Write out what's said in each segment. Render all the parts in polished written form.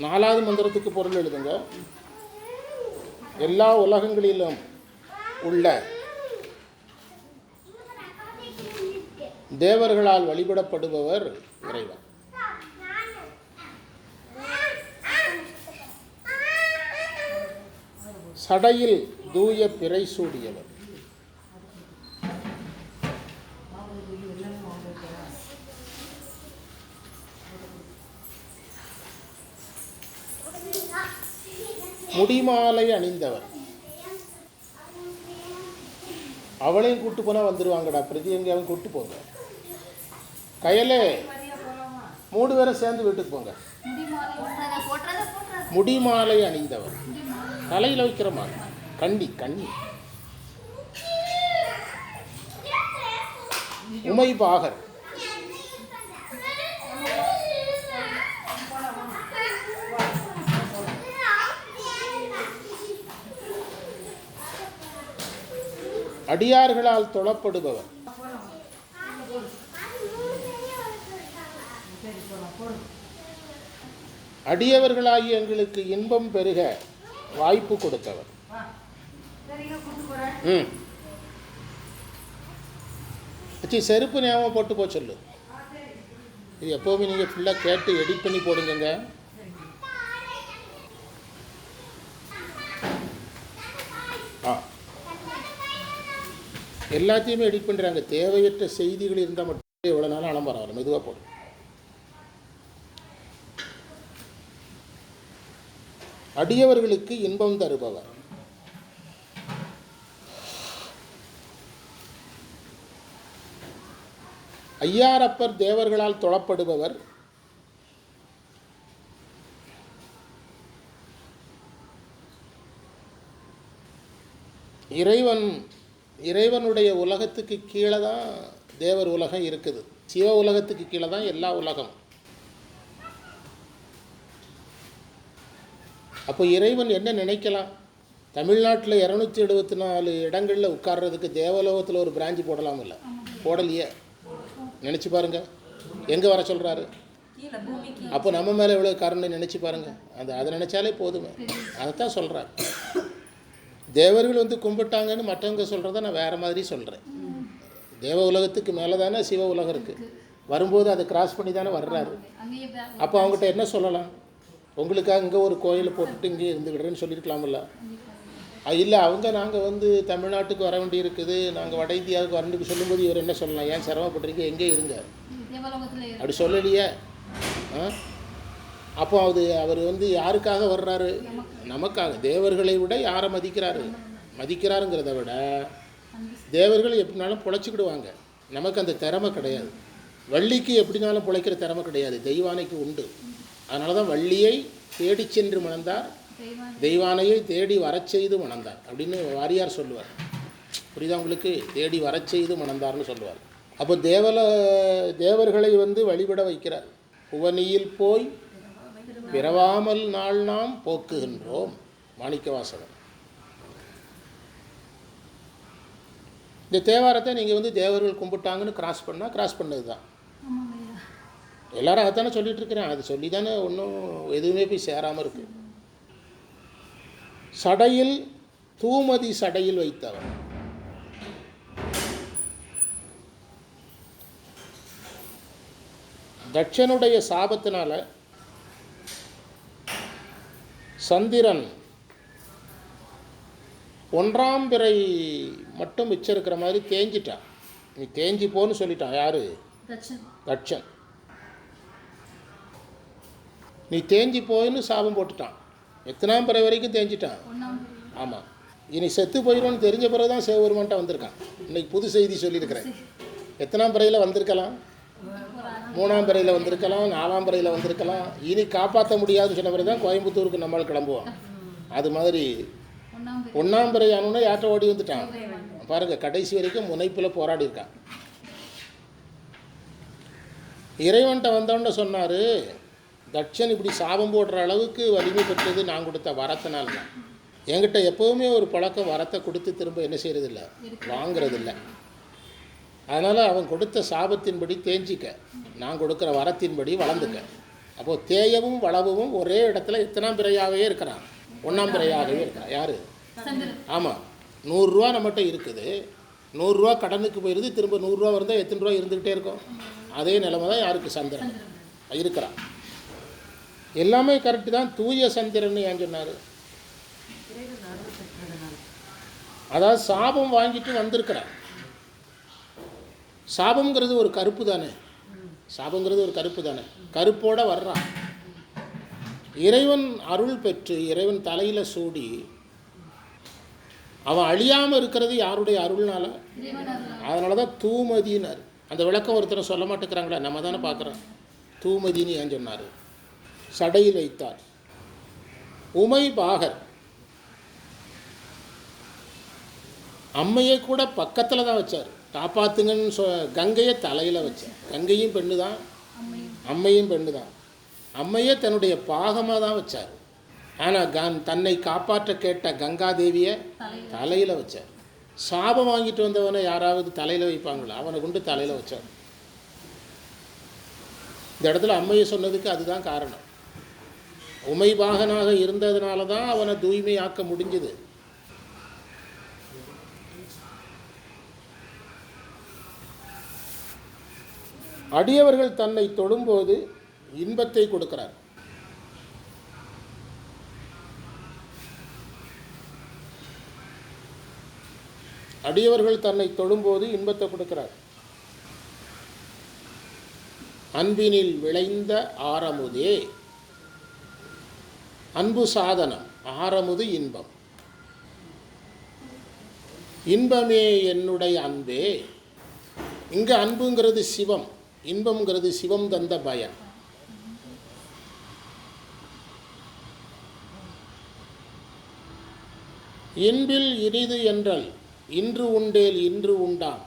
4வது மந்திரத்துக்கு பொருள் எழுதுங்க. எல்லா உலகங்களிலும் உள்ள தேவர்களால் வழிபடப்படுபவர் இறைவன். சடையில் தூய பிறை சூடியவர். முடிமாலை அணிந்தவர். அவளையும் கூட்டு போனால் வந்துடுவாங்கடா, பிரதி எங்கேயாவது கூட்டு போங்க. கையிலே 3 பேரும் சேர்ந்து வீட்டுக்கு போங்க. முடிமாலை அணிந்தவர், தலையில் வைக்கிற மாலை, கண்ணி. உமைபாகர், அடியார்களால் தொழப்படுபவர். அடியவர்களாகி எங்களுக்கு இன்பம் பெருக வாய்ப்பு கொடுத்தவர். செருப்பு ஞாபகம் போட்டு போ சொல்லு. இது எப்போவுமே நீங்கள் ஃபுல்லாக கேட்டு எடிட் பண்ணி போடுங்க. எல்லாத்தையுமே எடிட் பண்ணுறாங்க. தேவையற்ற செய்திகள் இருந்தால் மட்டும் எவ்வளோ நாளும் அலம்பரம் வரும். மெதுவாக போடும். அடியவர்களுக்கு இன்பம் தருபவர். ஐயாரப்பர் தேவர்களால் தொழப்படுபவர். இறைவனுடைய உலகத்துக்கு கீழே தான் தேவர் உலகம் இருக்குது. சிவ உலகத்துக்கு கீழே தான் எல்லா உலகம். அப்போ இறைவன் என்ன நினைக்கலாம்? தமிழ்நாட்டில் 274 இடங்களில் உட்கார்றதுக்கு தேவலோகத்தில் ஒரு பிரான்ச்சு போடலாம். இல்லை, போடலையே. நினச்சி பாருங்கள், எங்கே வர சொல்கிறாரு? அப்போ நம்ம மேலே எவ்வளோ கருணை நினச்சி பாருங்கள். அதை நினச்சாலே போதுமே. அதைத்தான் சொல்கிறார். தேவர்கள் வந்து கும்பிட்டாங்கன்னு மற்றவங்க சொல்கிறத நான் வேறு மாதிரி சொல்கிறேன். தேவ உலகத்துக்கு மேலே தானே சிவ உலகம் இருக்குது. வரும்போது அதை கிராஸ் பண்ணி தானே வர்றாரு. அப்போ அவங்ககிட்ட என்ன சொல்லலாம்? உங்களுக்காக இங்கே ஒரு கோயிலை போட்டுட்டு இங்கே இருந்துக்கிடுறேன்னு சொல்லியிருக்கலாமில்ல. இல்லை, நாங்கள் வந்து தமிழ்நாட்டுக்கு வர வேண்டி இருக்குது, நாங்கள் வட இந்தியாவுக்கு வரணுக்கு சொல்லும்போது இவர் என்ன சொல்லலாம்? ஏன் சிரமப்பட்டிருக்க, எங்கே இருங்க அப்படி சொல்லலையே. அப்போ அவர் வந்து யாருக்காக வர்றாரு? நமக்காக. தேவர்களை விட யாரை மதிக்கிறாருங்கிறத விட தேவர்கள் எப்படினாலும் பொழைச்சிக்கிடுவாங்க. நமக்கு அந்த திறமை கிடையாது. வள்ளிக்கு எப்படினாலும் பிழைக்கிற திறமை கிடையாது, தெய்வானைக்கு உண்டு. அதனால தான் வள்ளியை தேடி சென்று மணந்தார், தெய்வானையை தேடி வரச் செய்து மணந்தார் அப்படின்னு வாரியார் சொல்லுவார். புரியுதா உங்களுக்கு? தேடி வரச் செய்து மணந்தார்னு சொல்லுவார். அப்போ தேவர்களை வந்து வழிபட வைக்கிறார். புவனியில் போய் பிறவாமல் நாள் நாம் போக்குகின்றோம். மாணிக்கவாசகர். இந்த தேவாரத்தை நீங்கள் வந்து தேவர்கள் கும்பிட்டாங்கன்னு கிராஸ் பண்ணது தான். எல்லாரும் அதைத்தானே சொல்லிகிட்டு இருக்கிறேன். அது சொல்லி தானே ஒன்றும் எதுவுமே போய் சேராமல் இருக்கு. சடையில் தூமதி சடையில் வைத்தவர். தட்சனுடைய சாபத்தினால சந்திரன் 1ஆம் பிறை மட்டும் மிச்சம் இருக்கிற மாதிரி தேஞ்சிட்டான். நீ தேஞ்சி போன்னு சொல்லிட்டான். யாரு? தட்சன். நீ தேஞ்சி போயின்னு சாபம் போட்டுட்டான். எத்தனாம் பிறை வரைக்கும் தேஞ்சிட்டான். ஆமாம். இனி செத்து போயிடும்னு தெரிஞ்ச பிறகு தான் சிவபெருமான்ட்ட வந்திருக்கான். இன்றைக்கி புது செய்தி சொல்லியிருக்கிறேன். எத்தனாம் பிறையில் வந்திருக்கலாம்? 3ஆம் பிறையில் வந்திருக்கலாம், 4ஆம் பிறையில் வந்திருக்கலாம். இனி காப்பாற்ற முடியாதுன்னு சொன்ன பிறகு தான் கோயம்புத்தூருக்கு நம்மளால் கிளம்புவோம். அது மாதிரி 1ஆம் பிறை ஆனோன்னா யார்கிட்ட ஓடி வந்துட்டான் பாருங்கள். கடைசி வரைக்கும் முனைப்பில் போராடி இருக்கான். இறைவன்கிட்ட வந்தோன்னு சொன்னார், தட்சன் இப்படி சாபம் போடுற அளவுக்கு வலிமை பெற்றது நான் கொடுத்த வரத்தினால தான். என்கிட்ட எப்போவுமே ஒரு பழக்கம், வரத்தை கொடுத்து திரும்ப என்ன செய்கிறதில்ல, வாங்கிறதில்ல. அதனால் அவன் கொடுத்த சாபத்தின்படி தேஞ்சிக்க, நான் கொடுக்குற வரத்தின்படி வளர்ந்துக்க. அப்போது தேயவும் வளவும் ஒரே இடத்துல எத்தனாம் பிறையாகவே இருக்கிறான், ஒன்றாம் பிறையாகவே இருக்கிறான். யார்? ஆமாம். 100 ரூபா நம்மகிட்ட இருக்குது, 100 ரூபா கடனுக்கு போயிடுது, திரும்ப 100 ரூபா இருந்தால் எத்தனை ரூபா இருந்துக்கிட்டே இருக்கும். அதே நிலைமை தான் யாருக்கு? சந்திரன் இருக்கிறான். எல்லாமே கரெக்டு தான். தூய சந்திரன் ஏன் சொன்னார்? அதாவது சாபம் வாங்கிட்டு வந்திருக்கிறான். சாபங்கிறது ஒரு கருப்பு தானே, சாபங்கிறது ஒரு கருப்பு தானே, கருப்போடு வர்றான். இறைவன் அருள் பெற்று இறைவன் தலையில் சூடி அவன் அழியாமல் இருக்கிறது யாருடைய அருள்னால? அதனால தான் தூமதினார். அந்த விளக்கம் ஒருத்தர் சொல்ல மாட்டேங்கிறாங்களே, நம்ம தானே பார்க்குறோம். தூமதின்னு ஏன் சொன்னார்? சடையில் வைத்தார். உமை பாகர் அம்மையை கூட பக்கத்தில் தான் வச்சார், காப்பாற்றுங்கன்னு கங்கையை தலையில் வச்சார். கங்கையும் பெண்ணு தான், அம்மையும் பெண்ணு தான். அம்மையை தன்னுடைய பாகமாக தான் வச்சார். ஆனால் தன்னை காப்பாற்ற கேட்ட கங்காதேவியை தலையில் வச்சார். சாபம் வாங்கிட்டு வந்தவனை யாராவது தலையில் வைப்பாங்களா? அவனை கொண்டு தலையில் வச்சார். இந்த இடத்துல அம்மையை சொன்னதுக்கு அதுதான் காரணம். உமைபாகனாக இருந்ததுனால தான் அவனை தூய்மையாக்க முடிஞ்சுது. அடியவர்கள் தன்னை தொடும்போது இன்பத்தை கொடுக்கிறார். அடியவர்கள் தன்னை தொடும்போது இன்பத்தை கொடுக்கிறார். அன்பினில் விளைந்த ஆரமுதே, அன்பு சாதனம், ஆரமுது இன்பம். இன்பமே என்னுடைய அன்பே. இங்கே அன்புங்கிறது சிவம், இன்பம்ங்கிறது சிவம் தந்த பயன். இன்பில் இனிது என்றல் இன்று உண்டேல் இன்று உண்டாம்,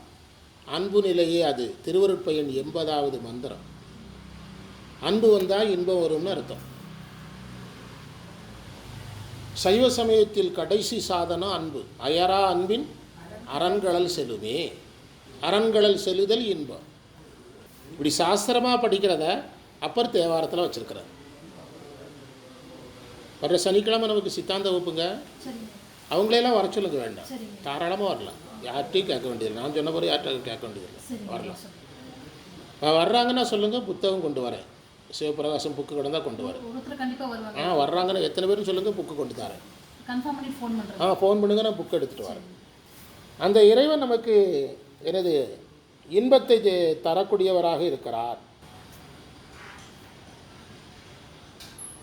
அன்பு நிலையே அது. திருவருட்பயன் 80வது மந்திரம். அன்பு வந்தால் இன்பம் வரும்னு அர்த்தம். சைவ சமயத்தில் கடைசி சாதனம் அன்பு. அயரா அன்பின் அரண்களல் செலுமே. அரண்களல் செலுதல் இன்பம். இப்படி சாஸ்திரமாக படிக்கிறத அப்பர் தேவாரத்தில் வச்சுருக்கிறார். வர்ற சனிக்கிழமை நமக்கு சித்தாந்த வகுப்புங்க. அவங்களெல்லாம் வர சொல்லுங்க, வேண்டாம், தாராளமாக வரலாம். யார்கிட்டையும் கேட்க வேண்டியதில்லை. நான் சொன்ன பிறகு யார்கிட்ட கேட்க வேண்டியதில்லை, வரலாம். வர்றாங்கன்னா சொல்லுங்கள், புத்தகம் கொண்டு வரேன். சிவபிரகாசம் புக்கு கிடந்தால் கொண்டு வரேன். வர்றாங்கன்னா எத்தனை பேரும் சொல்லுங்கள், புக்கு கொண்டு தரேன். ஃபோன் பண்ணுங்க, நான் புக்கு எடுத்துகிட்டு வரேன். அந்த இறைவன் நமக்கு எனது இன்பத்தை தரக்கூடியவராக இருக்கிறார்.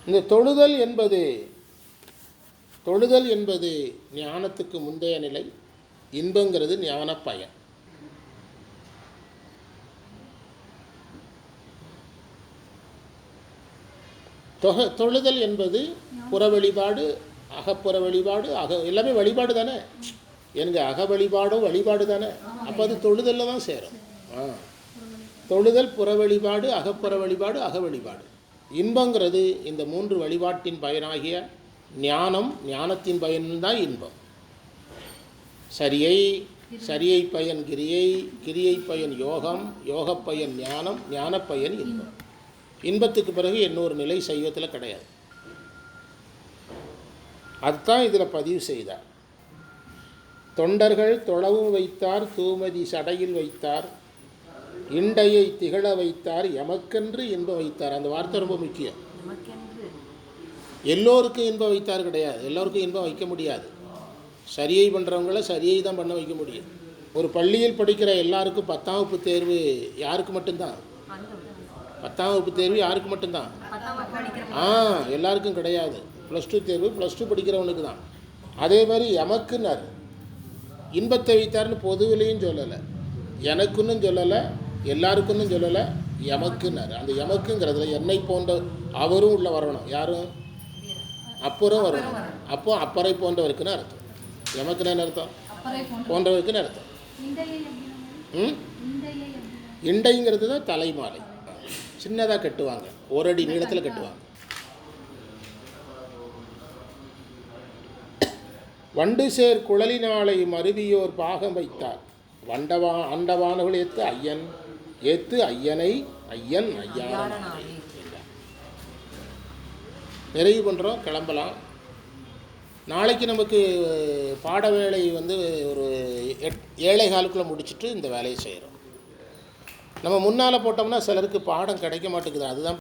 இந்த தொழுதல் என்பது ஞானத்துக்கு முந்தைய நிலை. இன்பங்கிறது ஞான பயன். தொழுதல் என்பது புற வழிபாடு, அகப்புற வழிபாடு, எல்லாமே வழிபாடு தானே. எனக்கு அக வழிபாடும் வழிபாடு தானே. அப்போ அது தொழுதலில் தான் சேரும். தொழுதல் புற வழிபாடு, அகப்புற வழிபாடு, அக வழிபாடு. இன்பங்கிறது இந்த 3 வழிபாட்டின் பயனாகிய ஞானம், ஞானத்தின் பயன்தான் இன்பம். சரியை பயன் கிரியை, கிரியை பயன் யோகம், யோக பயன் ஞானம், ஞான பயன் இன்பம். இன்பத்துக்கு பிறகு இன்னொரு நிலை சைவத்தில் கிடையாது. அதுதான் இதில் பதிவு செய்தார். தொண்டர்கள் தொழவும் வைத்தார், தூமதி சடையில் வைத்தார், இண்டையை திகழ வைத்தார், எமக்கென்று இன்பம் வைத்தார். அந்த வார்த்தை ரொம்ப முக்கியம். எல்லோருக்கும் இன்பம் வைத்தார் கிடையாது, எல்லோருக்கும் இன்பம் வைக்க முடியாது. சரியை பண்ணுறவங்கள சரியை தான் பண்ண வைக்க முடியும். ஒரு பள்ளியில் படிக்கிற எல்லாருக்கும் 10ஆம் வகுப்பு தேர்வு யாருக்கு மட்டும்தான்? 10ஆம் வகுப்பு தேர்வு யாருக்கு மட்டும்தான்? எல்லாருக்கும் கிடையாது. +2 தேர்வு +2 படிக்கிறவனுக்கு தான். அதே மாதிரி எமக்குன்னார், இன்பத்தை வைத்தார்னு பொதுவிலையும் சொல்லலை, எனக்குன்னு சொல்லலை, எல்லாருக்குன்னு சொல்லலை, எமக்குன்னார். அந்த எமக்குங்கிறதுல என்னை போன்ற அவரும் உள்ள வரணும். யாரும்? அப்புறம் வரணும். அப்போ அப்பறை போன்றவருக்குன்னு அர்த்தம். எமக்குன்னு என்ன அர்த்தம்? போன்றவருக்குன்னு அர்த்தம். இண்டைங்கிறது தான் தலைமாலை. சின்னதாக கட்டுவாங்க, 1 அடி நீளத்தில் கட்டுவாங்க. வண்டு சேர் குழலினாலை மருவியோர் பாகம் வைத்தார், அண்டவானவள் ஏத்து ஐயன், ஏத்து ஐயனை ஐயன் ஐயாரன். நிறைவு பண்ணுறோம், கிளம்பலாம். நாளைக்கு நமக்கு பாட வேலை வந்து ஒரு 7:15 முடிச்சுட்டு இந்த வேலையை செய்கிறோம். நம்ம முன்னால் போட்டோம்னா சிலருக்கு பாடம் கிடைக்க மாட்டேங்குது. அதுதான்